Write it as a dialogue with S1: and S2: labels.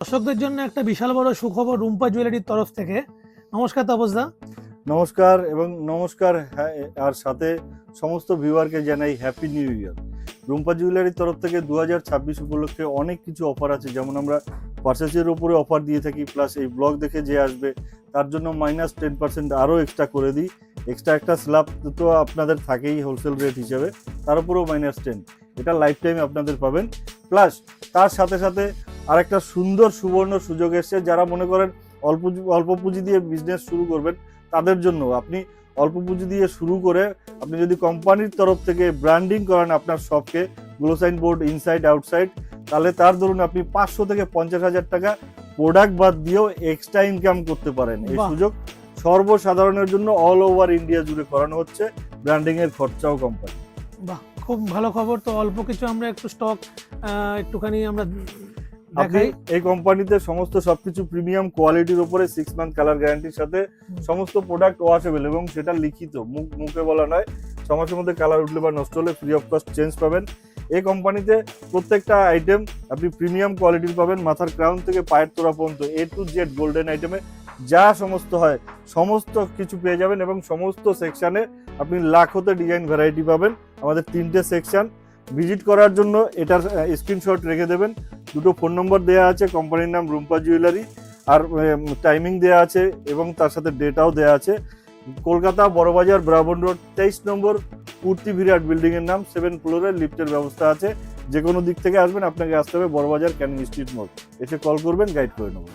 S1: দর্শকদের জন্য একটা বিশাল বড় সুখবর রুম্পা জুয়েলারির তরফ থেকে। নমস্কার তাপসদা।
S2: নমস্কার এবং নমস্কার, হ্যাঁ, আর সাথে সমস্ত ভিউয়ারকে জানাই হ্যাপি নিউ ইয়ার। রুম্পা জুয়েলারির তরফ থেকে 2026 উপলক্ষে অনেক কিছু অফার আছে, যেমন আমরা পারচেসের উপরে অফার দিয়ে থাকি, প্লাস এই ব্লগ দেখে যে আসবে তার জন্য -10% আরও এক্সট্রা করে দিই। এক্সট্রা একটা স্ল্যাব তো আপনাদের থাকেই হোলসেল রেট হিসেবে, তার উপরেও -10, এটা লাইফ টাইম আপনাদের পাবেন। প্লাস তার সাথে সাথে আরেকটা সুন্দর সুবর্ণ সুযোগ এসছে, যারা মনে করেন অল্প পুঁজি দিয়ে বিজনেস শুরু করবেন তাদের জন্য। আপনি অল্প পুঁজি দিয়ে শুরু করে আপনি যদি কোম্পানির তরফ থেকে ব্র্যান্ডিং করেন আপনার শপকে, গ্লোসাইন বোর্ড ইনসাইড আউটসাইড, তাহলে তার ধরুন আপনি 500 থেকে 50,000 টাকা প্রোডাক্ট বাদ দিয়েও এক্সট্রা ইনকাম করতে পারেন। এই সুযোগ সর্বসাধারণের জন্য অল ওভার ইন্ডিয়া জুড়ে করানো হচ্ছে, ব্র্যান্ডিং এর খরচাও কোম্পানি।
S1: বাহ, খুব ভালো খবর। তো অল্প কিছু আমরা একটু স্টক একটুখানি আমরা
S2: আপনি এই কোম্পানিতে সমস্ত সবকিছু প্রিমিয়াম কোয়ালিটির উপরে 6 মান্থ কালার গ্যারান্টির সাথে সমস্ত প্রোডাক্ট ওয়াশেবল, এবং সেটা লিখিত, মুখে বলা নয়। 6 মাসের মধ্যে কালার উঠলে বা নষ্ট হলে ফ্রি অফ কস্ট চেঞ্জ পাবেন। এই কোম্পানিতে প্রত্যেকটা আইটেম আপনি প্রিমিয়াম কোয়ালিটির পাবেন, মাথার ক্রাউন থেকে পায়ের তোড়া পর্যন্ত A to Z গোল্ডেন আইটেমে যা সমস্ত হয় সমস্ত কিছু পেয়ে যাবেন, এবং সমস্ত সেকশনে আপনি লাখোতে ডিজাইন ভ্যারাইটি পাবেন। আমাদের 3টে সেকশন। ভিজিট করার জন্য এটার স্ক্রিনশট রেখে দেবেন। 2টো ফোন নম্বর দেওয়া আছে, কোম্পানির নাম রুম্পা জুয়েলারি, আর টাইমিং দেওয়া আছে এবং তার সাথে ডেটাও দেওয়া আছে। কলকাতা বড়বাজার ব্রাবন রোড 23 নম্বর পূর্তি বিরাট বিল্ডিং এর নাম, 7 ফ্লোরের লিফটের ব্যবস্থা আছে। যে কোনো দিক থেকে আসবেন আপনাকে আসতে হবে বড়বাজার ক্যানিং স্ট্রিট মোড়, এসে কল করবেন, গাইড করে নেবো।